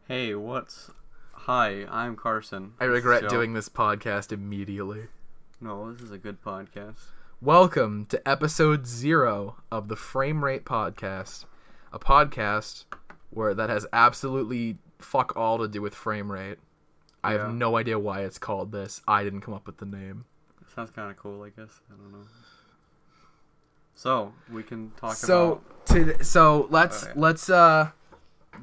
Hey, Hi, I'm Carson. I regret doing this podcast immediately. No, this is a good podcast. Welcome to episode 0 of the Frame Rate Podcast, a podcast that has absolutely fuck all to do with frame rate. I have no idea why it's called this. I didn't come up with the name. Sounds kind of cool, I guess. I don't know. So we can talk about.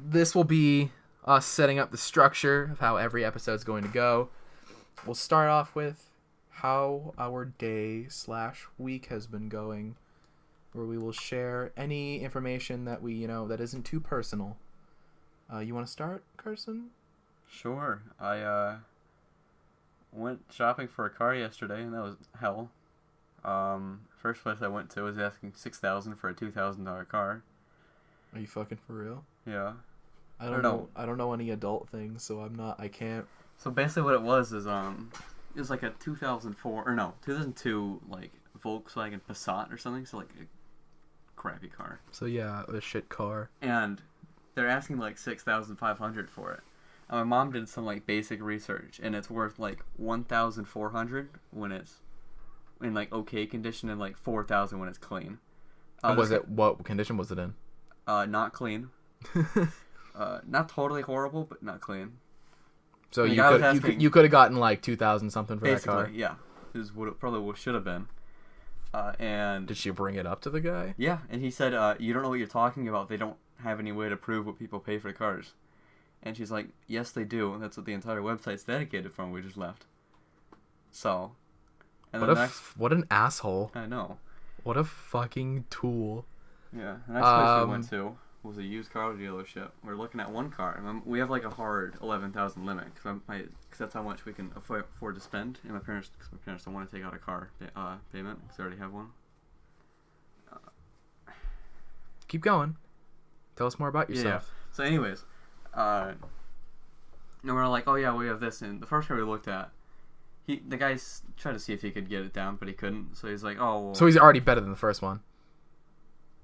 This will be us setting up the structure of how every episode's going to go. We'll start off with how our day/week has been going, where we will share any information that that isn't too personal. You want to start, Carson? Sure. I went shopping for a car yesterday, and that was hell. First place I went to was asking $6,000 for a $2,000 car. Are you fucking for real? Yeah. I don't know. I don't know any adult things, so I can't. So basically, what it was is it was like a 2002 like Volkswagen Passat or something. So like a crappy car. So yeah, a shit car. And they're asking like $6,500 for it. And my mom did some like basic research, and it's worth like $1,400 when it's in like okay condition, and like $4,000 when it's clean. What condition was it in? Not clean. Not totally horrible, but not clean. So you could have gotten like 2,000 something for that car. Yeah, is what it probably should have been. And did she bring it up to the guy? Yeah, and he said, "You don't know what you're talking about. They don't have any way to prove what people pay for the cars." And she's like, "Yes, they do. And that's what the entire website's dedicated from. We just left." So, and what an asshole! I know. What a fucking tool. Yeah, the next place we went to was a used car dealership. We're looking at one car. We have like a hard 11,000 limit because that's how much we can afford to spend. And my parents don't want to take out a car payment because they already have one. Keep going. Tell us more about yourself. Yeah. So, anyways, and we're like, oh yeah, we have this. And the first car we looked at, the guy tried to see if he could get it down, but he couldn't. So he's like, oh. Well, so he's already better than the first one.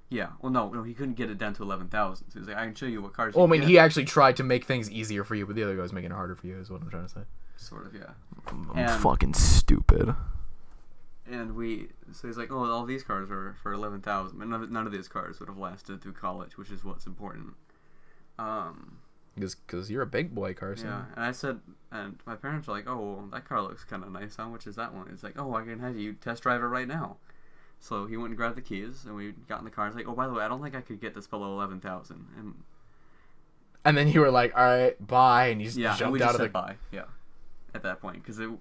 Yeah. Well, no, he couldn't get it down to 11,000. So he's like, I can show you what cars. Well, I mean, he actually tried to make things easier for you, but the other guy was making it harder for you. Is what I'm trying to say. Sort of, yeah. I'm fucking stupid. And so he's like, oh, all these cars are for 11,000, but none of these cars would have lasted through college, which is what's important. Because you're a big boy, Carson. Yeah, and I said, and my parents were like, oh, well, that car looks kind of nice. How much is that one? It's like, oh, I can have you test drive it right now. So he went and grabbed the keys, and we got in the car. And it's like, oh, by the way, I don't think I could get this below 11,000. And then you were like, all right, bye, and you just jumped out of the bye. Yeah, at that point, because there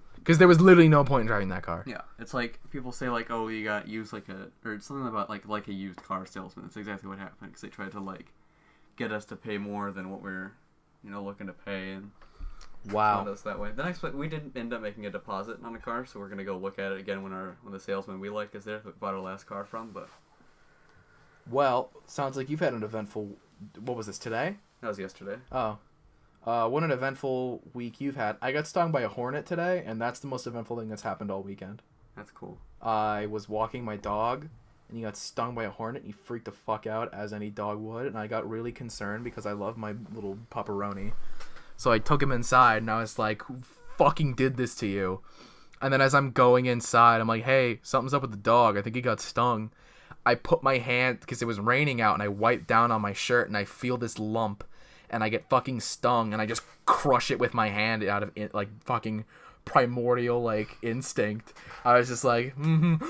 was literally no point in driving that car. Yeah, it's like people say like, oh, you got used or something about like a used car salesman. That's exactly what happened because they tried to like get us to pay more than what we're looking to pay, and wow, us that way. The next we didn't end up making a deposit on the car, so we're gonna go look at it again when the salesman we like is there, who we bought our last car from. But well, sounds like you've had an eventful. What was this, today? That was yesterday. Oh, what an eventful week you've had. I got stung by a hornet today, and that's the most eventful thing that's happened all weekend. That's cool. I was walking my dog, and he got stung by a hornet, and he freaked the fuck out, as any dog would, and I got really concerned because I love my little pepperoni. So I took him inside, and I was like, who fucking did this to you? And then as I'm going inside, I'm like, hey, something's up with the dog. I think he got stung. I put my hand, because it was raining out, and I wiped down on my shirt, and I feel this lump, and I get fucking stung, and I just crush it with my hand out of it, like fucking primordial like instinct. I was just like, and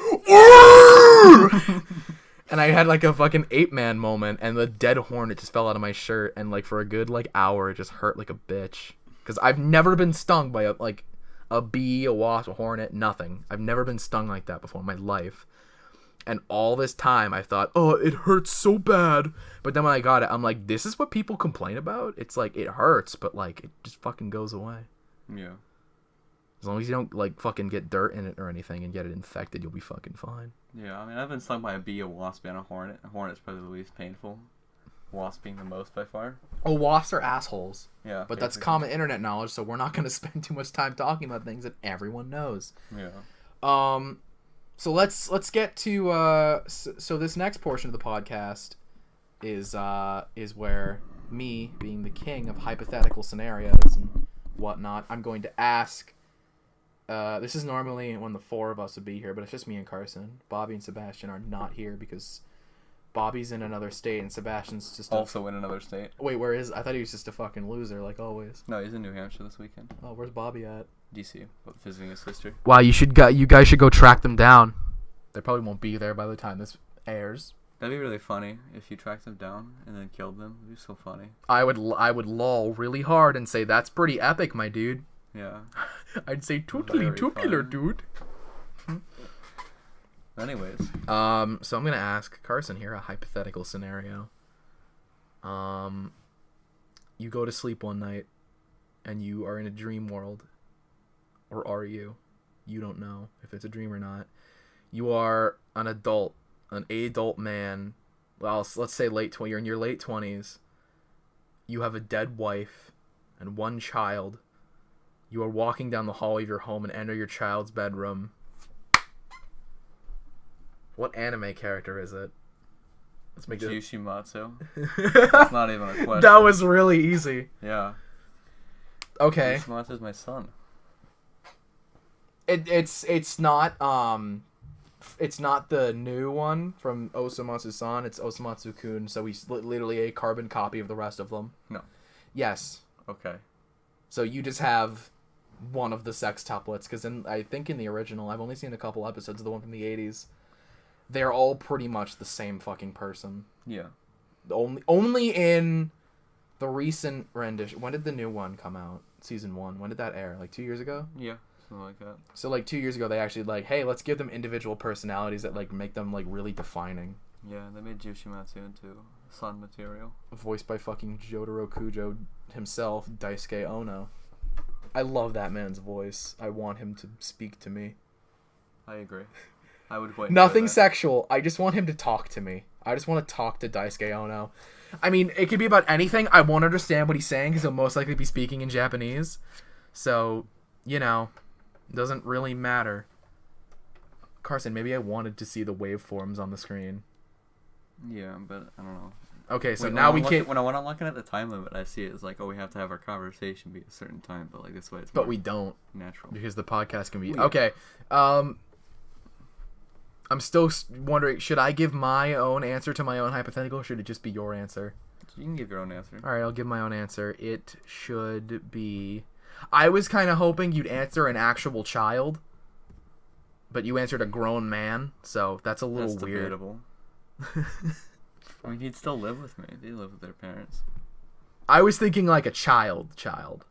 I had like a fucking ape man moment, and the dead hornet just fell out of my shirt, and like for a good like hour it just hurt like a bitch, because I've never been stung by a bee, a wasp, a hornet, nothing. I've never been stung like that before in my life. And all this time I thought, oh, it hurts so bad. But then when I got it, I'm like, this is what people complain about? It's like, it hurts, but like it just fucking goes away. Yeah. As long as you don't like fucking get dirt in it or anything and get it infected, you'll be fucking fine. Yeah, I mean, I've been stung by a bee, a wasp, and a hornet. A hornet's probably the least painful. Wasp being the most by far. Oh, wasps are assholes. Yeah. But that's common internet knowledge, so we're not going to spend too much time talking about things that everyone knows. Yeah. So let's get to so this next portion of the podcast is where me, being the king of hypothetical scenarios and whatnot, I'm going to ask. This is normally when the four of us would be here, but it's just me and Carson. Bobby and Sebastian are not here because Bobby's in another state and Sebastian's just also in another state. Wait, where is? I thought he was just a fucking loser, like always. No, he's in New Hampshire this weekend. Oh, where's Bobby at? DC, visiting his sister. Wow, you guys should go track them down. They probably won't be there by the time this airs. That'd be really funny if you tracked them down and then killed them. It'd be so funny. I would lol really hard and say that's pretty epic, my dude. Yeah. I'd say tootly tubular, dude. Anyways. So I'm gonna ask Carson here a hypothetical scenario. You go to sleep one night, and you are in a dream world, or are you? You don't know if it's a dream or not. You are an adult man. Well, let's say you're in your late 20s. You have a dead wife and one child. You are walking down the hallway of your home and enter your child's bedroom. What anime character is it? Let's make it Yushimatsu. That's not even a question. That was really easy. Yeah. Okay. Yushimatsu's my son. It's not the new one from Osamatsu-san. It's Osamatsu-kun, so he's literally a carbon copy of the rest of them. No. Yes. Okay. So you just have one of the sextuplets, because I think in the original, I've only seen a couple episodes of the one from the 80s. They're all pretty much the same fucking person. Yeah. Only in the recent rendition. When did the new one come out? Season 1. When did that air? Like 2 years ago? Yeah. Something like that. So like 2 years ago, they actually hey, let's give them individual personalities that make them really defining. Yeah, they made Yushimatsu into son material. Voiced by fucking Jotaro Kujo himself, Daisuke Ono. I love that man's voice. I want him to speak to me. I agree. I would quite Nothing sexual. I just want him to talk to me. I just want to talk to Daisuke Ono. I mean, it could be about anything. I won't understand what he's saying because he'll most likely be speaking in Japanese. So, doesn't really matter. Carson, maybe I wanted to see the waveforms on the screen. Yeah, but I don't know. Okay, so now we can't... When I'm looking at the time limit, I see it as we have to have our conversation be a certain time, but this way it's But we don't. Natural. Because the podcast can be... Weird. Okay, I'm still wondering, should I give my own answer to my own hypothetical, or should it just be your answer? You can give your own answer. Alright, I'll give my own answer. It should be... I was kind of hoping you'd answer an actual child, but you answered a grown man, so that's a little weird. Debatable. I mean, he'd still live with me. They live with their parents. I was thinking a child.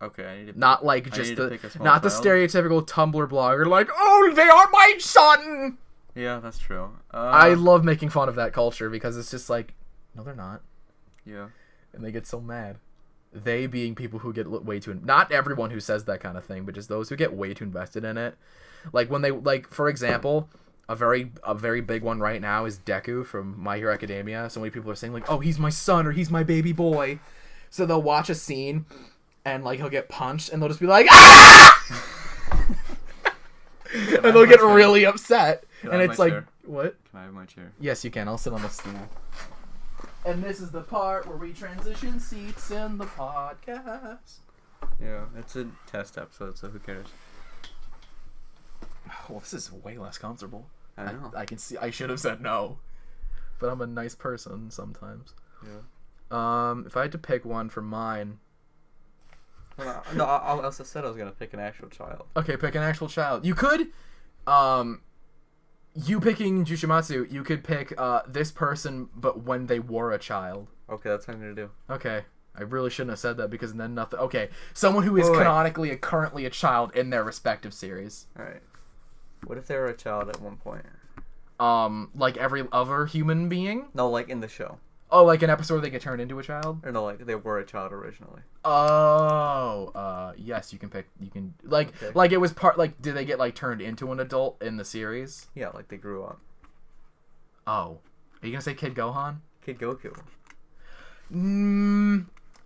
Okay, I need to not pick, just the stereotypical Tumblr blogger oh, they are my son. Yeah, that's true. I love making fun of that culture because it's just no, they're not. Yeah. And they get so mad. They being people who get way too... Not everyone who says that kind of thing, but just those who get way too invested in it. When they... for example, a very big one right now is Deku from My Hero Academia. So many people are saying, oh, he's my son or he's my baby boy. So they'll watch a scene and, he'll get punched and they'll just be like, ah! And they'll get really upset. And it's chair? What? Can I have my chair? Yes, you can. I'll sit on the stool. And this is the part where we transition seats in the podcast. Yeah, it's a test episode, so who cares? Well, this is way less comfortable. I know. I can see. I should have said no, but I'm a nice person sometimes. Yeah. If I had to pick one for mine. Well, no, I also said I was gonna pick an actual child. Okay, pick an actual child. You could, you picking Jushimatsu, you could pick this person, but when they were a child. Okay, that's what I'm gonna do. Okay. I really shouldn't have said that because then nothing... Okay, someone who is canonically currently a child in their respective series. Alright. What if they were a child at one point? Like every other human being? No, in the show. Oh, like an episode where they get turned into a child? Or no, they were a child originally. Oh, yes, you can pick... You can... Okay. It was part... did they get, turned into an adult in the series? Yeah, they grew up. Oh. Are you gonna say Kid Gohan? Kid Goku.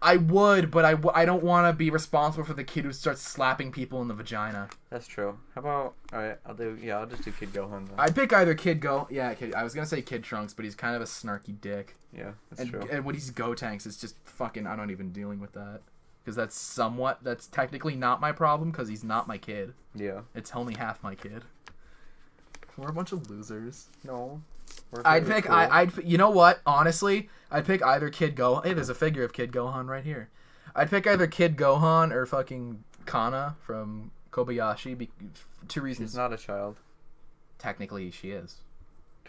I would, but I don't want to be responsible for the kid who starts slapping people in the vagina. That's true. How about, alright, I'll just do Kid Gohan then. I'd pick either I was going to say Kid Trunks, but he's kind of a snarky dick. Yeah, that's true. And when he's Gotenks, it's just fucking, I'm not even dealing with that. Because that's technically not my problem, because he's not my kid. Yeah. It's only half my kid. We're a bunch of losers. No. I'd pick, cool. You know what? Honestly, I'd pick either Kid Gohan. Hey, there's a figure of Kid Gohan right here. I'd pick either Kid Gohan or fucking Kana from Kobayashi. 2 reasons. She's not a child. Technically, she is.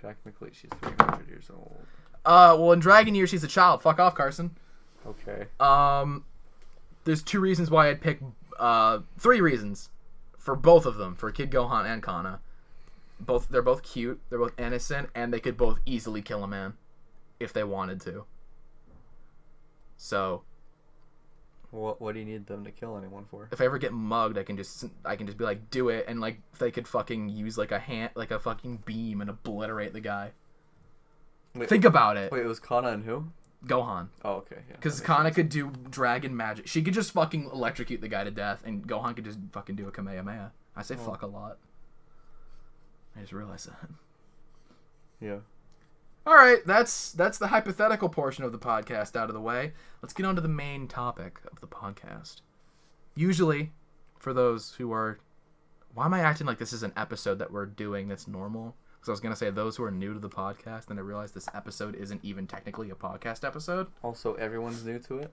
Technically, she's 300 years old. Well, in Dragon Year, she's a child. Fuck off, Carson. Okay. There's 2 reasons why I'd pick, 3 reasons for both of them, for Kid Gohan and Kana. They're both cute, they're both innocent, and they could both easily kill a man if they wanted to. So, what do you need them to kill anyone for? If I ever get mugged, I can just be like, do it, and like they could fucking use like a fucking beam and obliterate the guy. Wait, think about it. Wait, it was Kana and who? Gohan. Oh, okay, yeah. Because Kana could do dragon magic. She could just fucking electrocute the guy to death, and Gohan could just fucking do a Kamehameha. I say fuck a lot. I just realized that. Yeah. Alright, that's the hypothetical portion of the podcast out of the way. Let's get on to the main topic of the podcast. Usually, for those who are... Why am I acting like this is an episode that we're doing that's normal? Because I was going to say those who are new to the podcast, and I realized this episode isn't even technically a podcast episode. Also, everyone's new to it?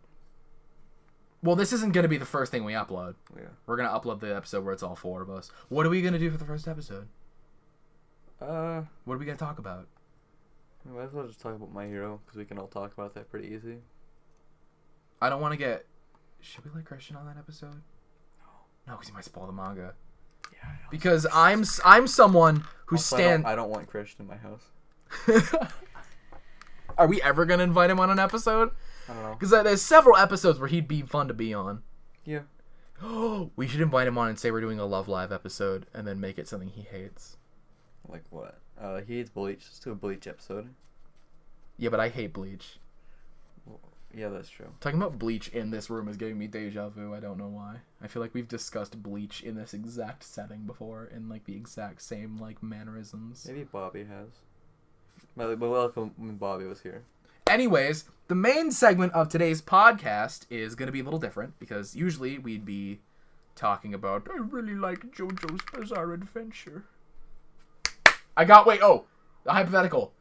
Well, this isn't going to be the first thing we upload. Yeah. We're going to upload the episode where it's all 4 of us. What are we going to do for the first episode? What are we going to talk about? We might as well just talk about My Hero, because we can all talk about that pretty easy. I don't want to get... Should we let Christian on that episode? No, because he might spoil the manga. Yeah. Because I'm someone who stands... I don't want Christian in my house. Are we ever going to invite him on an episode? I don't know. Because there's several episodes where he'd be fun to be on. Yeah. We should invite him on and say we're doing a Love Live episode, and then make it something he hates. Like what? He hates Bleach. Let's do a Bleach episode. Yeah, but I hate Bleach. Well, yeah, that's true. Talking about Bleach in this room is giving me deja vu. I don't know why. I feel like we've discussed Bleach in this exact setting before, in like the exact same like mannerisms. Maybe Bobby has. But welcome when Bobby was here. Anyways, the main segment of today's podcast is going to be a little different, because usually we'd be talking about, I really like JoJo's Bizarre Adventure. The hypothetical.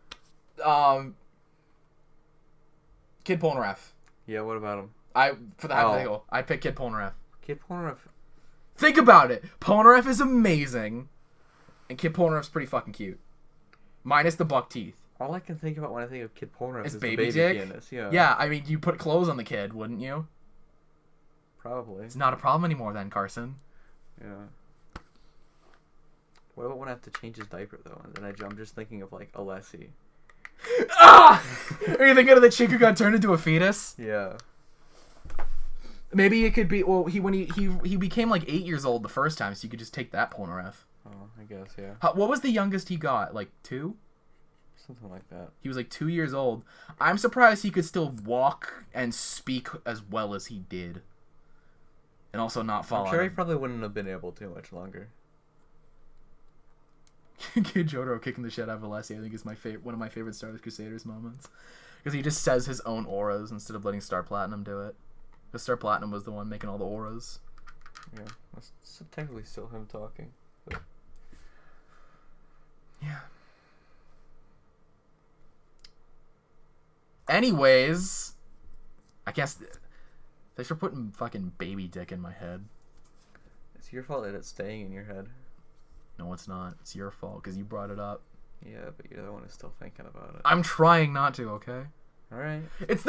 Kid Polnareff. Yeah, what about him? For the hypothetical, I pick Kid Polnareff. Kid Polnareff. Think about it. Polnareff is amazing, and Kid Polnareff's pretty fucking cute. Minus the buck teeth. All I can think about when I think of Kid Polnareff is baby the baby dick. pianist. Yeah. Yeah, I mean, you put clothes on the kid, wouldn't you? Probably. It's not a problem anymore then, Carson. Yeah. What about when I have to change his diaper, though? And then I'm just thinking of, like, Alessi. Ah! Are you thinking of the chick who got turned into a fetus? Yeah. Maybe it could be... Well, he became, like, 8 years old the first time, so you could just take that Polnareff. Oh, I guess, yeah. What was the youngest he got? Like, 2? Something like that. He was, like, 2 years old. I'm surprised he could still walk and speak as well as he did. And also not fall I'm sure he probably wouldn't have been able to much longer. Kid Jotaro kicking the shit out of Alessi, I think, is one of my favorite Star Wars Crusaders moments. Because he just says his own auras instead of letting Star Platinum do it. Because Star Platinum was the one making all the auras. Yeah, that's technically still him talking. But... Yeah. Anyways, I guess... Thanks for putting fucking baby dick in my head. It's your fault that it's staying in your head. No, it's not. It's your fault, because you brought it up. Yeah, but you're the one who's still thinking about it. I'm trying not to, okay? Alright. It's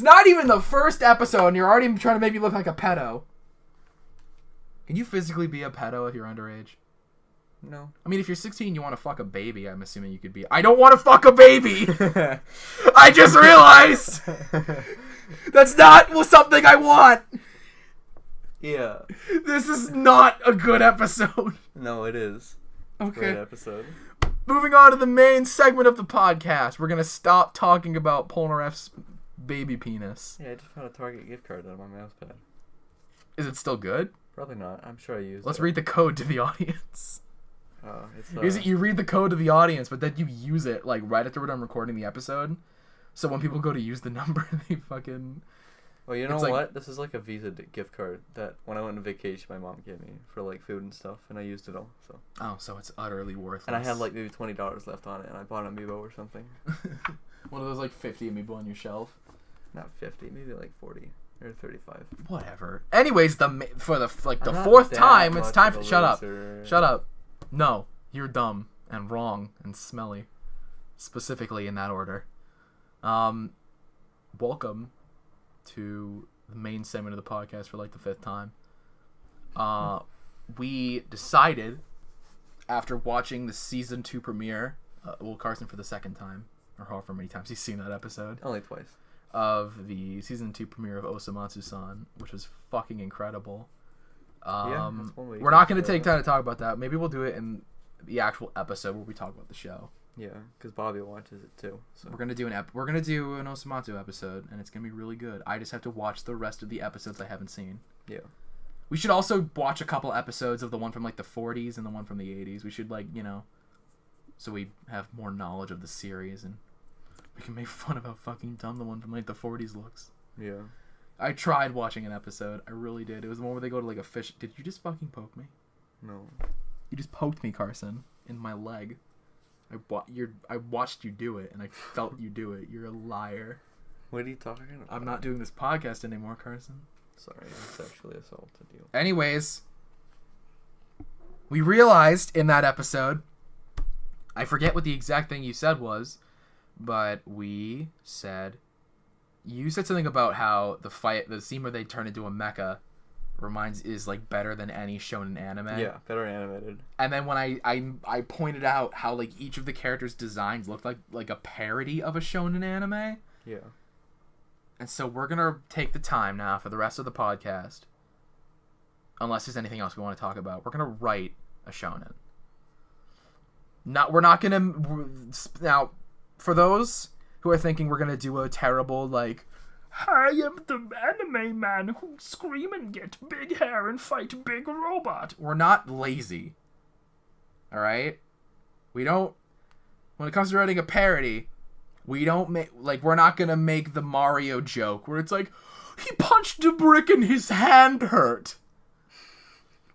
not even the first episode, and you're already trying to make me look like a pedo. Can you physically be a pedo if you're underage? No. I mean, if you're 16 you want to fuck a baby, I'm assuming you could be... I don't want to fuck a baby! I just realized! That's not something I want! Yeah. This is not a good episode. No, it is. Okay. Great episode. Moving on to the main segment of the podcast. We're going to stop talking about Polnareff's baby penis. Yeah, I just found a Target gift card on my mouse pad. Is it still good? Probably not. I'm sure I used it. Let's read the code to the audience. It's You read the code to the audience, but then you use it like right after we're done recording the episode. So when people go to use the number, they fucking... Well, you know what? This is like a Visa gift card that when I went on vacation, my mom gave me for like food and stuff, and I used it all. So it's utterly worthless. And I had like maybe $20 left on it, and I bought an Amiibo or something. One of those like 50 Amiibo on your shelf. Not 50, maybe like 40 or 35. Whatever. Anyways, for the fourth time, it's time for... Shut up. No, you're dumb and wrong and smelly, specifically in that order. Welcome to the main segment of the podcast for like the 5th time. We decided after watching the season 2 premiere, Carson for the 2nd time, or however many times he's seen that episode. Only twice. Of the season 2 premiere of Osamatsu-san, which was fucking incredible. We're not going to take time to talk about that. Maybe we'll do it in the actual episode where we talk about the show. Yeah, because Bobby watches it too. So we're gonna do an Osamatsu episode, and it's gonna be really good. I just have to watch the rest of the episodes I haven't seen. Yeah. We should also watch a couple episodes of the one from like the 40s and the one from the 80s. We should so we have more knowledge of the series and we can make fun of how fucking dumb the one from like the 40s looks. Yeah. I tried watching an episode. I really did. It was the one where they go to like a fish. Did you just fucking poke me? No. You just poked me, Carson, in my leg. I watched you do it, and I felt you do it. You're a liar. What are you talking about? I'm not doing this podcast anymore, Carson. Sorry, I sexually assaulted you. Anyways, we realized in that episode, I forget what the exact thing you said was, but you said something about how the scene where they turn into a mecha is like better than any shonen anime. Yeah, better animated. And then when I pointed out how like each of the characters' designs looked like a parody of a shonen anime. Yeah. And so we're gonna take the time now for the rest of the podcast, unless there's anything else we want to talk about. We're gonna write a shonen. We're not gonna now. For those who are thinking we're gonna do a terrible like, I am the anime man who scream and get big hair and fight big robot. We're not lazy. Alright? We don't... When it comes to writing a parody, we don't make... Like, we're not gonna make the Mario joke where it's like, he punched a brick and his hand hurt.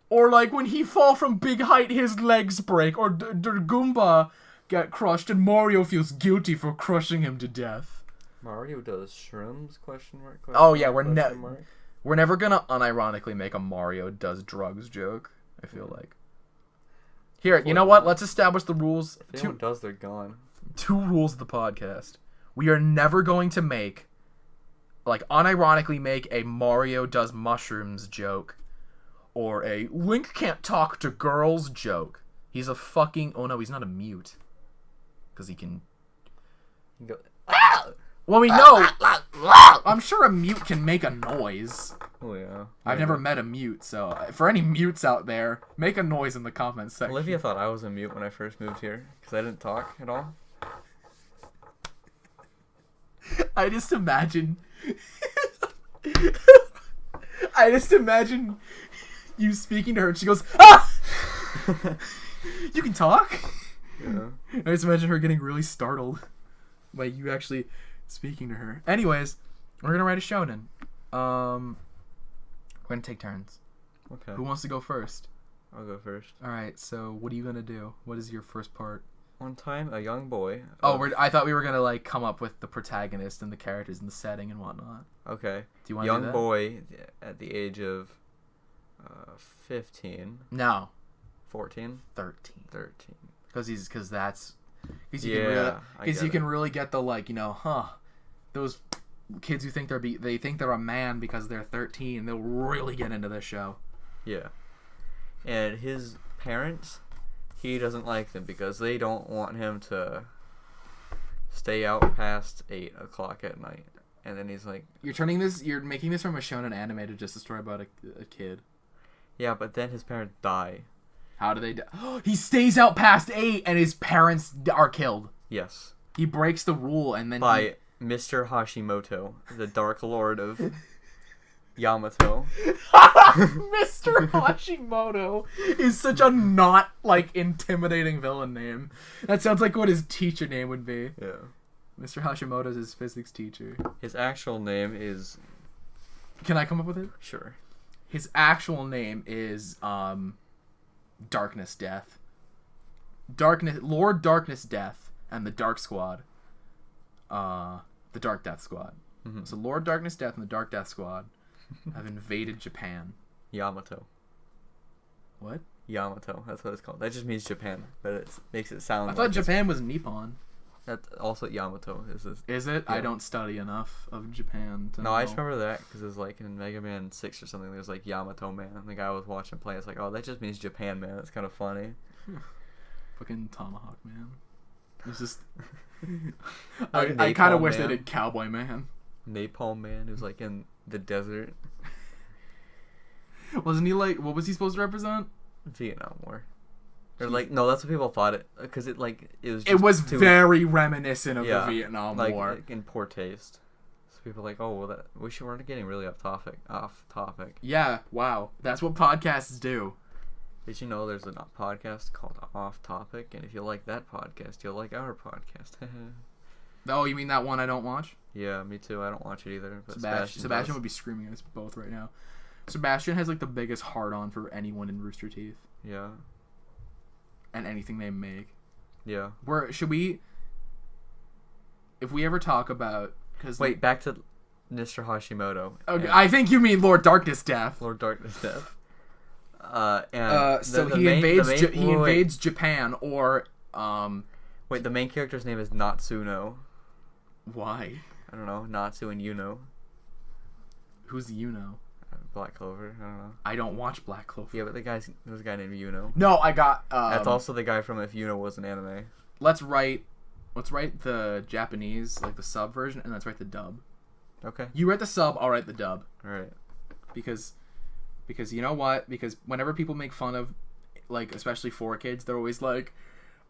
Or like, when he fall from big height, his legs break. Or Goomba got crushed and Mario feels guilty for crushing him to death. Mario does shrooms? Question mark. Oh yeah, we're never gonna unironically make a Mario does drugs joke. I feel like. Here, you know what? Let's establish the rules. If anyone does, they're gone. 2 rules of the podcast. We are never going to unironically make a Mario does mushrooms joke, or a Link can't talk to girls joke. He's a fucking... Oh no, he's not a mute, because he can. Go. Well, we know. I'm sure a mute can make a noise. Oh, yeah. I've never met a mute, so for any mutes out there, make a noise in the comments section. Olivia thought I was a mute when I first moved here, because I didn't talk at all. I just imagine you speaking to her, and she goes, ah! You can talk? Yeah. I just imagine her getting really startled by you actually... speaking to her. Anyways, we're gonna write a shonen. We're gonna take turns. Okay. Who wants to go first? I'll go first. Alright, so what are you gonna do? What is your first part? One time, a young boy... I thought we were gonna, like, come up with the protagonist and the characters and the setting and whatnot. Okay. Do you want to do that? Young boy at the age of 15. No. 14? 13. 13. Because you can really get the, like, those kids who think they're a man because they're 13, they'll really get into this show. Yeah. And his parents, he doesn't like them because they don't want him to stay out past 8 o'clock at night. And then he's like... You're making this from a shonen anime to just a story about a kid. Yeah, but then his parents die. How do they die? He stays out past 8 and his parents are killed. Yes. He breaks the rule and then... By Mr. Hashimoto, the Dark Lord of Yamato. Mr. Hashimoto is such a not, like, intimidating villain name. That sounds like what his teacher name would be. Yeah. Mr. Hashimoto is his physics teacher. His actual name is... Can I come up with it? Sure. His actual name is, Darkness Death. Lord Darkness Death and the Dark Squad. The Dark Death Squad. Mm-hmm. So Lord Darkness Death and the Dark Death Squad have invaded Japan. Yamato. What? Yamato, that's what it's called. That just means Japan, but it makes it sound I thought Japan was Nippon. That's also Yamato. Is it? Yeah. I don't study enough of Japan to No, know. I just remember that because it was like in Mega Man 6 or something, there's like Yamato Man. And the guy I was watching play, it's like, oh, that just means Japan Man. It's kind of funny. Fucking Tomahawk Man. It's just... Like I kind of Napalm wish they Man. did Cowboy Man. Napalm Man, who's like in the desert. Wasn't he like... What was he supposed to represent? Vietnam War. Or like, no, that's what people thought it, because it was just It was too, very reminiscent of yeah, the Vietnam like, War. in poor taste. So people are like, oh, well, we're getting really off topic. Yeah, wow. That's what podcasts do. Did you know there's a podcast called Off Topic? And if you like that podcast, you'll like our podcast. Oh, you mean that one I don't watch? Yeah, me too. I don't watch it either. But Sebastian does. would be screaming at us both right now. Sebastian has like the biggest hard-on for anyone in Rooster Teeth. Yeah. And anything they make. Yeah. Should we... If we ever talk about... Wait, back to Mr. Hashimoto. Okay, I think you mean Lord Darkness Death. Lord Darkness Death. So he invades Japan, or wait, the main character's name is Natsuno. Why? I don't know, Natsu and Yuno. Who's Yuno? Black Clover. I don't know. I don't watch Black Clover. Yeah, but there's a guy named Yuno. No, I got. That's also the guy from If Yuno Was an Anime. Let's write the Japanese, like the sub version, and let's write the dub. Okay. You write the sub, I'll write the dub. All right. Because you know what? Because whenever people make fun of, like, especially 4 kids, they're always like,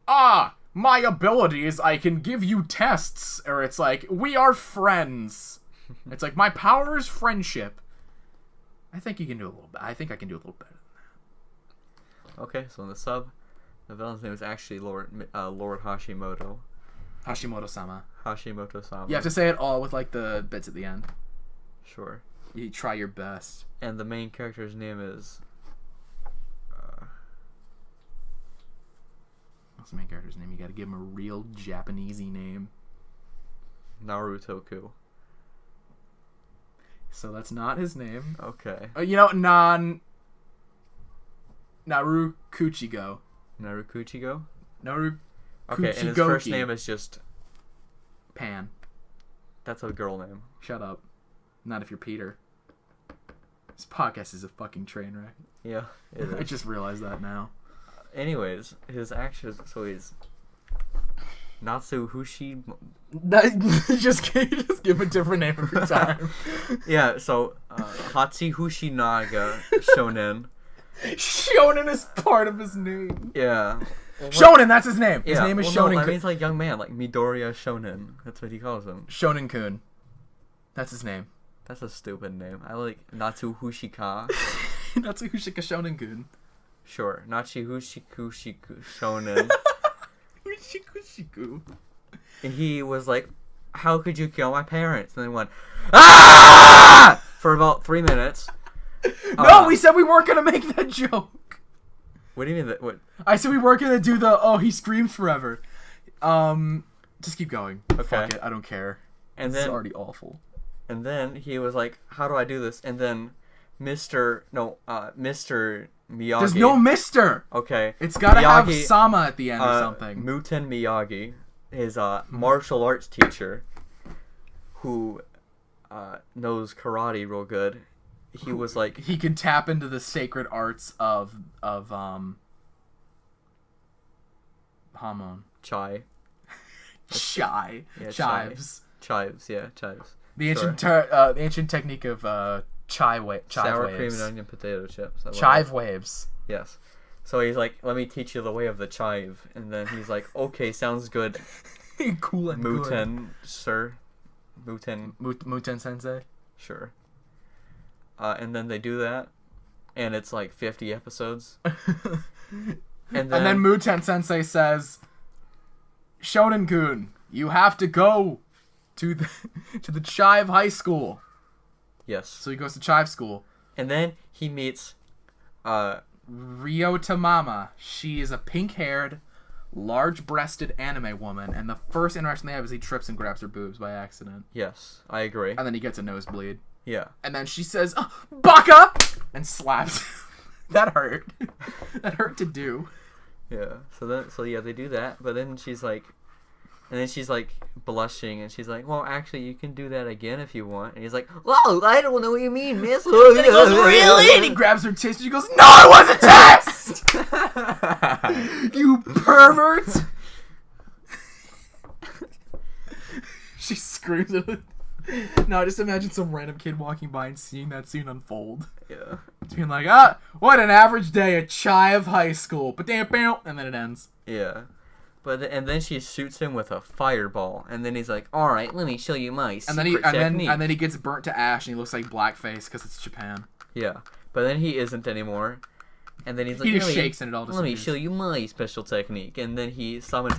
my abilities, I can give you tests. Or it's like, we are friends. It's like, my power is friendship. I think you can do a little bit. I think I can do a little better than that. Okay, so in the sub, the villain's name is actually Lord Hashimoto. Hashimoto-sama. Hashimoto-sama. You have to say it all with, like, the bits at the end. Sure. You try your best. And the main character's name is... What's the main character's name? You gotta give him a real Japanesey name. Narutoku. So that's not his name. Okay. Narukuchigo. Narukuchigo? Narukuchigoki. Okay, and his first name is just... Pan. That's a girl name. Shut up. Not if you're Peter. This podcast is a fucking train wreck. Yeah, it is. I just realized that now. Anyways, his actions... So he's... Natsuhushi... just give a different name every time. Yeah, so... Hatsuhushi Naga Shonen. Shonen is part of his name. Yeah. Well, Shonen, that's his name. His name is Shonen. No, that means like young man, like Midoriya Shonen. That's what he calls him. Shonen-kun. That's his name. That's a stupid name. I like Natsuhushika. Natsuhushika Shonen-kun. Sure, Natsuhushiku Shonen. Hushikushiku. And he was like, how could you kill my parents? And then went, ah! For about 3 minutes. No, we said we weren't going to make that joke. What do you mean that? What? I said we weren't going to do the, he screams forever. Just keep going. Okay. Fuck it, I don't care. And This is then, already awful. and then he was like, how do I do this? And then Mr. Miyagi. There's no Mister. Okay. It's got to have Miyagi, Sama at the end or something. Muten Miyagi, his martial arts teacher, who knows karate real good. He was like, he can tap into the sacred arts of Hamon. Chai. Chai. Yeah, Chives. Chives, yeah, chives. The ancient ancient technique of chive Sour waves. cream and onion potato chips. I love Chive it. waves. Yes. So he's like, let me teach you the way of the chive. And then he's like, okay, sounds good, Cool and good. Muten, sir. Muten Sensei. Sure. And then they do that, and it's like 50 episodes. And then Muten Sensei says, Shonen-kun, you have to go to the Chive High School. Yes. So he goes to Chive School. And then he meets Ryota Mama. She is a pink-haired, large-breasted anime woman, and the first interaction they have is he trips and grabs her boobs by accident. Yes, I agree. And then he gets a nosebleed. Yeah. And then she says, Baka! And slaps. That hurt. That hurt to do. Yeah. So yeah, they do that, but then she's like blushing, and she's like, well, actually, you can do that again if you want. And he's like, whoa, I don't know what you mean, miss. And he goes, really? And he grabs her tits, and she goes, no, it was a test! You pervert! She screams at it. No, I just imagine some random kid walking by and seeing that scene unfold. Yeah. It's being like, what an average day at Chive High School. But damn, and then it ends. Yeah. And then she shoots him with a fireball, and then he's like, all right, let me show you my secret technique. And then he gets burnt to ash, and he looks like blackface because it's Japan. Yeah. But then he isn't anymore. And then he's like, he just shakes and it all let me show you my special technique. And then he summons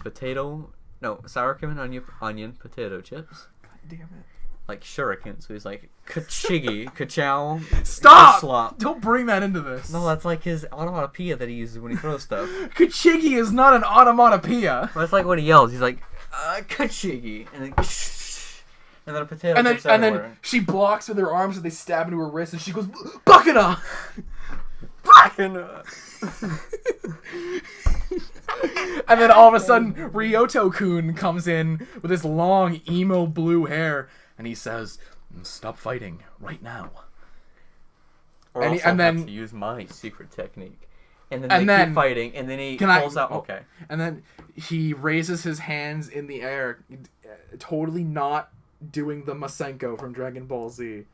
sour cream and onion potato chips. God damn it. Like shurikens, so he's like, Kachigi, Kachow, Stop! Slop. Don't bring that into this. No, that's like his onomatopoeia that he uses when he throws stuff. Kachigi is not an onomatopoeia. Well, that's like what he yells. He's like, Kachigi, and then a potato chips and then she blocks with her arms, and they stab into her wrist, and she goes, Bakana! Bakana! And then all of a sudden, Ryoto-kun comes in with his long, emo blue hair, and he says, stop fighting right now. Or and also have to use my secret technique. And then they keep fighting, and then he pulls out... Okay. And then he raises his hands in the air, totally not doing the Masenko from Dragon Ball Z.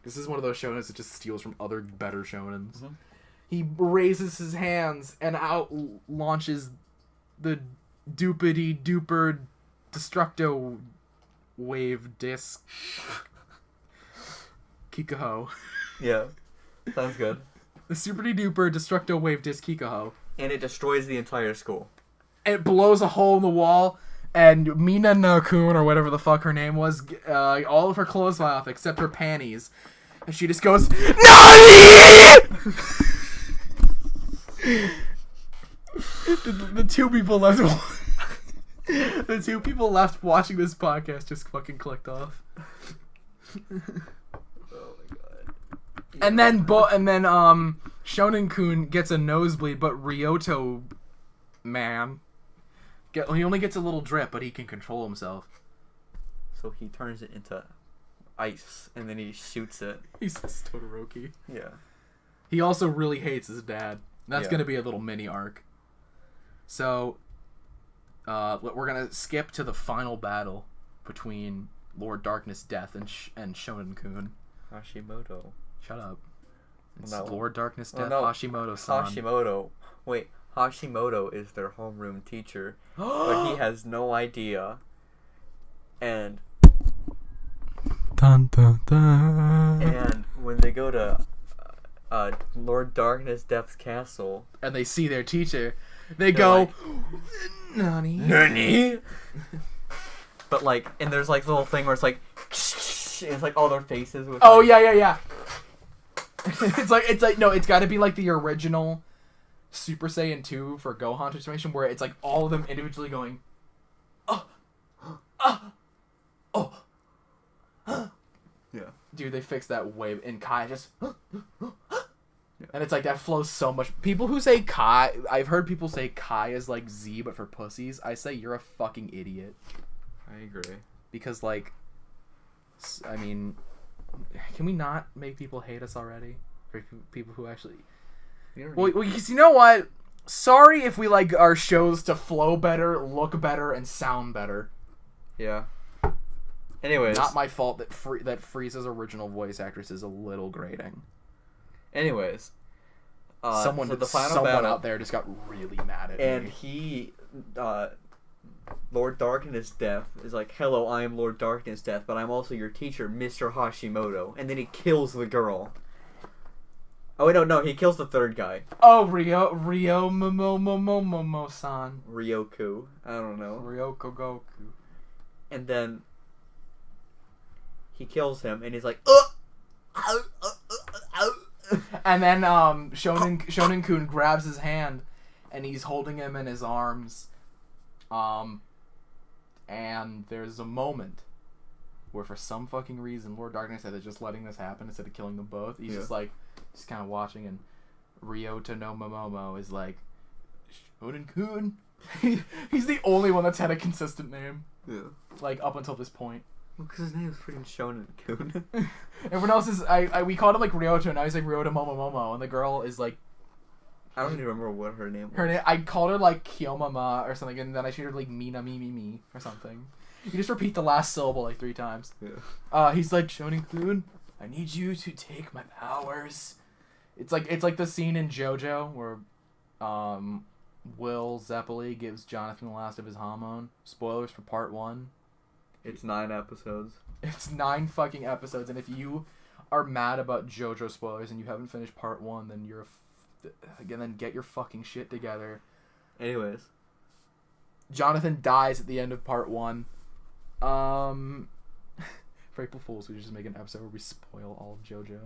This is one of those shonens that just steals from other better shonens. Mm-hmm. He raises his hands and out launches the doopity duper destructo wave disc. Kikaho. Yeah. Sounds good. The superty duper destructo wave disc Kikaho. And it destroys the entire school. And it blows a hole in the wall, and Mina Nakun, or whatever the fuck her name was, all of her clothes fly off except her panties. And she just goes, NANI?! The two people left. The two people left watching this podcast just fucking clicked off. Oh my god! Yeah. And then Shonen-kun gets a nosebleed, but Ryoto man, he only gets a little drip, but he can control himself. So he turns it into ice, and then he shoots it. He's Todoroki. Yeah. He also really hates his dad. That's gonna be a little mini arc. So, we're gonna skip to the final battle between Lord Darkness Death and Shonen-kun. Hashimoto. Shut up. It's Lord Darkness Death Hashimoto-san. Hashimoto. Wait, Hashimoto is their homeroom teacher, but he has no idea. And dun, dun, dun. And when they go to Lord Darkness Death's castle, and they see their teacher, they go, like, NANI? NANI? But like, and there's like the little thing where it's like, it's like all their faces. With oh, like, yeah. it's like no, it's got to be like the original Super Saiyan 2 for Gohan transformation, where it's like all of them individually going, yeah. Dude, they fixed that way, and Kai just, and it's like that flows so much. People who say Kai, I've heard people say Kai is like Z but for pussies. I say you're a fucking idiot. I agree. Because like, I mean, can we not make people hate us already? For people who actually, well, because you know what? Sorry if we like our shows to flow better, look better, and sound better. Yeah. Anyways, not my fault that Frieza's original voice actress is a little grating. Anyways, someone for the final battle out there just got really mad at me. And he, Lord Darkness Death is like, hello, I am Lord Darkness Death, but I'm also your teacher, Mr. Hashimoto. And then he kills the girl. Oh, wait, no, he kills the third guy. Oh, Ryo Momo-san. Ryoku. I don't know. Ryoko Goku. And then he kills him, and he's like, And then Shonen-kun grabs his hand, and he's holding him in his arms. And there's a moment where, for some fucking reason, Lord Darkness Death is just letting this happen instead of killing them both. He's just like, just kind of watching, and Ryota no Momomo is like, Shonen-kun. He's the only one that's had a consistent name. Yeah. Like, up until this point. Well, because his name is freaking Shonen-kun. Everyone else is, we called him like Ryota, and now he's like Ryota Momomomo, and the girl is like, I don't even remember what her name was. Her name, I called her like Kyomama or something, and then I treated her like Mina Mi or something. You just repeat the last syllable like 3 times. Yeah. He's like, Shonen-kun, I need you to take my powers. It's like the scene in JoJo where Will Zeppeli gives Jonathan the last of his hormone. Spoilers for part 1. It's 9 episodes. It's 9 fucking episodes, and if you are mad about JoJo spoilers and you haven't finished part 1, then you're then get your fucking shit together. Anyways, Jonathan dies at the end of part 1. For April Fools, we should just make an episode where we spoil all of JoJo.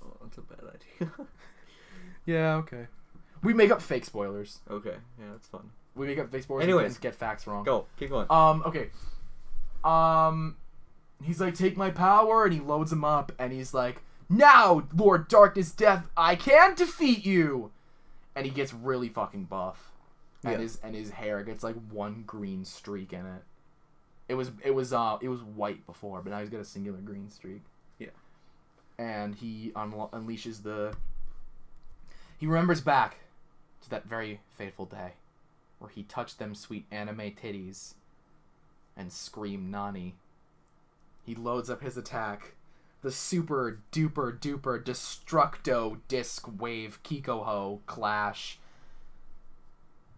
Oh, that's a bad idea. Yeah, okay. We make up fake spoilers. Okay, yeah, that's fun. We make up fake spoilers. Anyways, and get facts wrong. Go, keep going. Okay. He's like, take my power, and he loads him up, and he's like, now, Lord Darkness Death, I can defeat you! And he gets really fucking buff. And his hair gets like 1 green streak in it. It was white before, but now he's got a singular green streak. Yeah. And he unleashes he remembers back to that very fateful day where he touched them sweet anime titties and screamed Nani. He loads up his attack, the super duper duper Destructo Disc Wave Kikoho Clash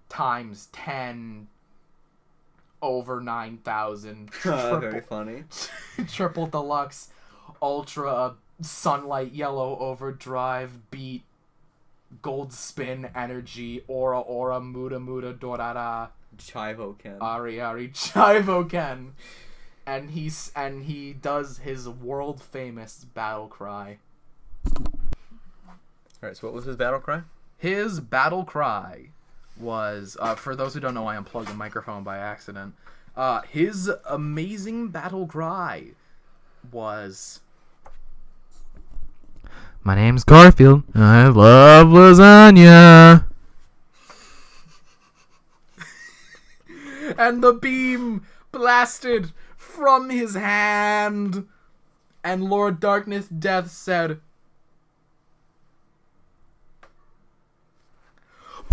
times 10 over 9,000. Very funny. Triple Deluxe Ultra Sunlight Yellow Overdrive Beat Gold Spin Energy Aura Muda Dorada Chivo-ken. Ari Chivo-ken. And he does his world famous battle cry. Alright, so what was his battle cry? His battle cry was, for those who don't know, I unplugged the microphone by accident. His amazing battle cry was, my name's Garfield, and I love lasagna. And the beam blasted from his hand, and Lord Darkness Death said,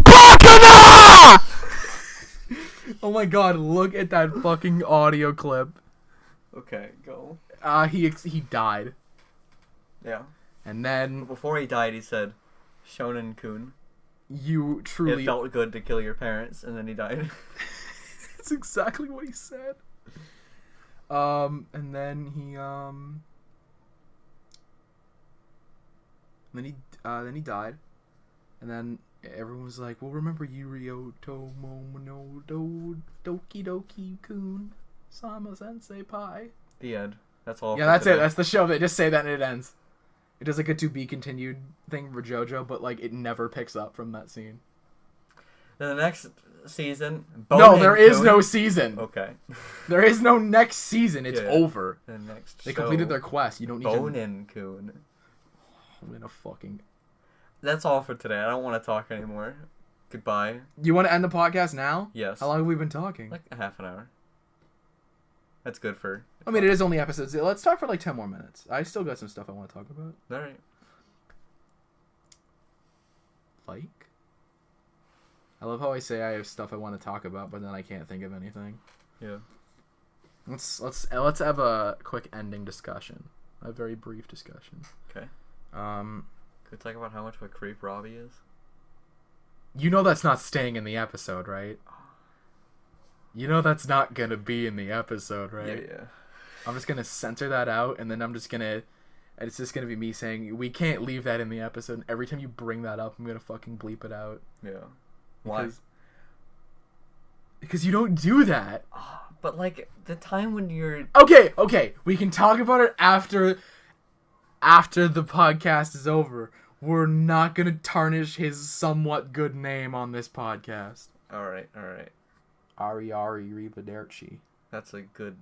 BACANA! Oh my god, look at that fucking audio clip. Okay, go. He died. Yeah. And then, Before he died, he said, Shonen-kun, you truly... it felt good to kill your parents, and then he died. That's exactly what he said. And then he died. And then everyone was like, well, remember Yurio Tomono Doki Doki Kun Sama Sensei Pai. The end. That's all. Yeah, that's it. That's the show. They just say that and it ends. It does like a to be continued thing for JoJo, but like it never picks up from that scene. Then the next season. No, there is no season. Okay. There is no next season. It's over. The next. They completed their quest. You don't need Bonin-kun. I'm gonna fucking. That's all for today. I don't want to talk anymore. Goodbye. You want to end the podcast now? Yes. How long have we been talking? Like a half an hour. That's good for... I mean, it is only episodes. Let's talk for like 10 more minutes. I still got some stuff I want to talk about. Alright. Like? I love how I say I have stuff I want to talk about, but then I can't think of anything. Yeah. Let's have a quick ending discussion. A very brief discussion. Okay. Um... Could we talk about how much of a creep Robbie is? You know that's not staying in the episode, right? You know that's not gonna be in the episode, right? Yeah. I'm just gonna censor that out, and then it's just gonna be me saying we can't leave that in the episode. And every time you bring that up, I'm gonna fucking bleep it out. Yeah. Why? Because you don't do that. But like the time when you're Okay, we can talk about it after the podcast is over. We're not gonna tarnish his somewhat good name on this podcast. All right. Ari Arrivederci. That's a good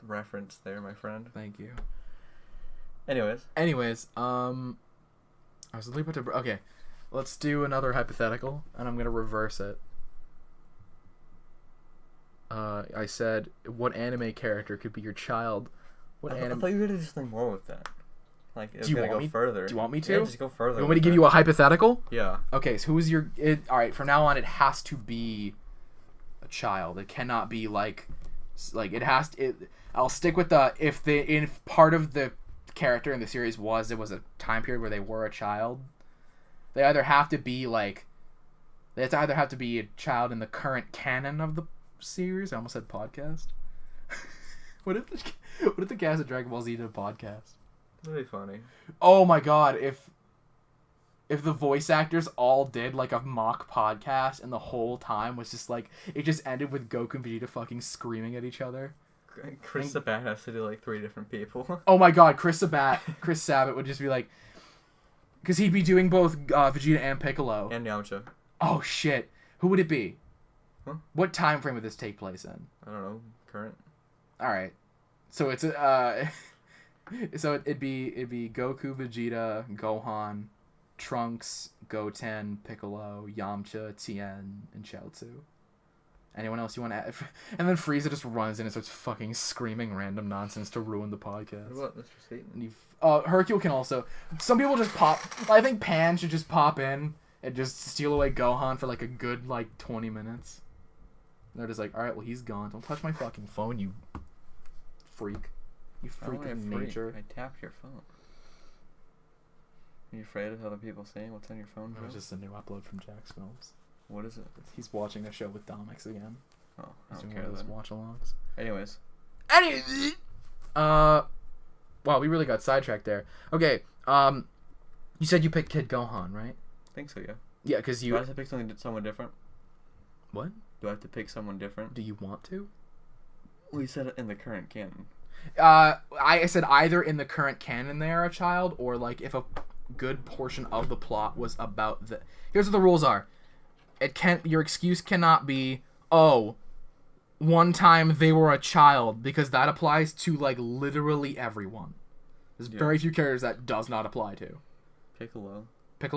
reference there, my friend. Thank you. Anyways, I was literally about to... Okay, let's do another hypothetical, and I'm gonna reverse it. I said, what anime character could be your child? I thought you were gonna do something more with that. Like, it's gonna go further. Do you want me to? Yeah, just go further. You want me to give you a hypothetical? Yeah. Okay, so who's your... Alright, from now on, it has to be a child. It cannot be, like it has to... I'll stick with if part of the character in the series was a time period where they were a child, they either have to be, like... They either have to be a child in the current canon of the series. I almost said podcast. What if the cast of Dragon Ball Z did a podcast? That'd be funny. Oh my god, if the voice actors all did like a mock podcast and the whole time was just like it just ended with Goku and Vegeta fucking screaming at each other. Chris Sabat has to do like 3 different people. Oh my god, Chris Sabat would just be like, because he'd be doing both Vegeta and Piccolo. And Yamcha. Oh shit, who would it be? Huh? What time frame would this take place in? I don't know. Current. All right, so it's so it'd be Goku, Vegeta, Gohan, Trunks, Goten, Piccolo, Yamcha, Tien, and Chaozu. Anyone else you want to add? And then Frieza just runs in and starts fucking screaming random nonsense to ruin the podcast. What about Mr. Satan? Hercule can also... Some people just pop... I think Pan should just pop in and just steal away Gohan for like a good 20 minutes. And they're just like, alright, well he's gone. Don't touch my fucking phone, you freak. You freak of nature. I tapped your phone. Are you afraid of other people seeing what's on your phone? It was just a new upload from Jack's Films. What is it? He's watching a show with Domix again. Oh, I He's don't doing care one of those then. watch-alongs. Anyways. Wow, we really got sidetracked there. Okay, you said you picked Kid Gohan, right? I think so, yeah. Yeah, because Do I have to pick someone different? What? Do I have to pick someone different? Do you want to? Well, you said it in the current canon. I said either in the current canon they are a child, or if a good portion of the plot was about the... Here's what the rules are. Your excuse cannot be, oh, one time they were a child, because that applies to literally everyone. There's very few characters that does not apply to. Piccolo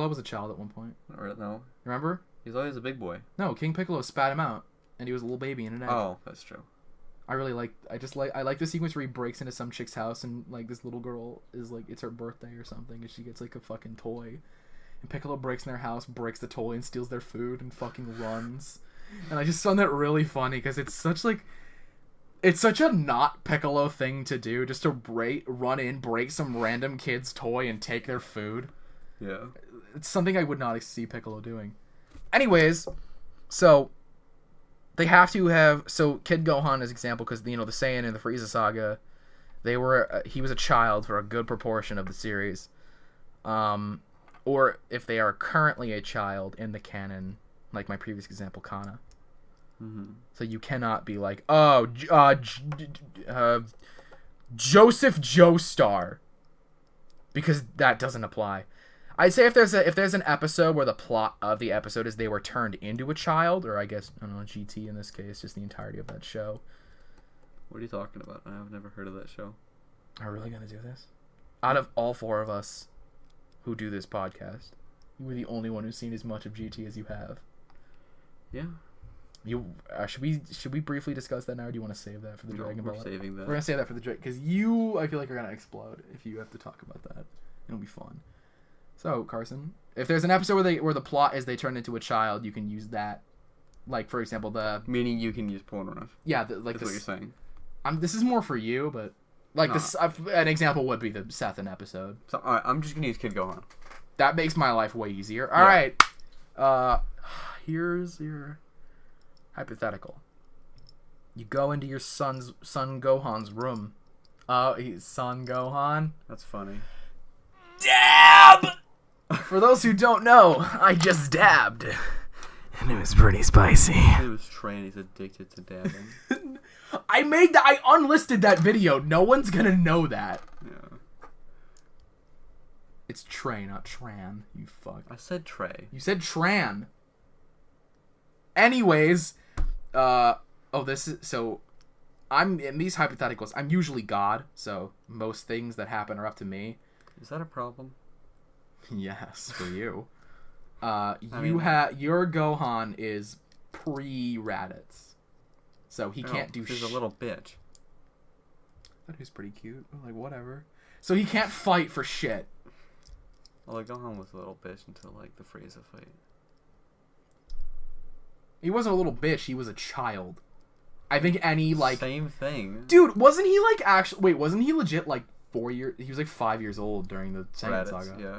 was a child at one point. Or no. Remember? He's always a big boy. No, King Piccolo spat him out, and he was a little baby in an egg. Oh, that's true. I like the sequence where he breaks into some chick's house and this little girl is it's her birthday or something, and she gets a fucking toy. And Piccolo breaks in their house, breaks the toy, and steals their food and fucking runs. And I just found that really funny because it's such a not Piccolo thing to do, just to run in, break some random kid's toy, and take their food. Yeah. It's something I would not see Piccolo doing. Anyways, so they have to have... So Kid Gohan is example because, the Saiyan in the Frieza saga, he was a child for a good proportion of the series. Or if they are currently a child in the canon, like my previous example, Kana. Mm-hmm. So you cannot be Joseph Joestar, because that doesn't apply. I'd say if there's an episode where the plot of the episode is they were turned into a child, or I guess, I don't know, GT in this case, just the entirety of that show. What are you talking about? I've never heard of that show. Are we really gonna do this? Out of all 4 of us who do this podcast, you were the only one who's seen as much of GT as you have. Yeah. You should we briefly discuss that now, or do you want to save that for the Dragon Ball? We're saving that. We're gonna save that for the Dragon, because I feel like you're gonna explode if you have to talk about that. It'll be fun. So Carson, if there's an episode where the plot is they turn into a child, you can use that. For example, meaning you can use porno. Yeah, That's what you're saying. This is more for you, but this an example would be the Sethan episode. So all right, I'm just gonna use Kid Gohan. That makes my life way easier. All right, here's your hypothetical. You go into your son Gohan's room. He's Son Gohan. That's funny. Dab! For those who don't know, I just dabbed. And it was pretty spicy. It was Trey and he's addicted to dabbing. I unlisted that video. No one's gonna know that. Yeah. It's Trey, not Tran. You fuck. I said Trey. You said Tran. Anyways, I'm in these hypotheticals. I'm usually God, so most things that happen are up to me. Is that a problem? Yes, for you. Your Gohan is pre-Raditz, so he can't do. He's a little bitch. That is pretty cute. Like whatever. So he can't fight for shit. Well, Gohan was a little bitch until like the Frieza fight. He wasn't a little bitch. He was a child. I think any like same thing. Dude, wasn't he like actually? Wait, wasn't he legit like 4 years? He was like 5 years old during the Saiyan saga. Yeah.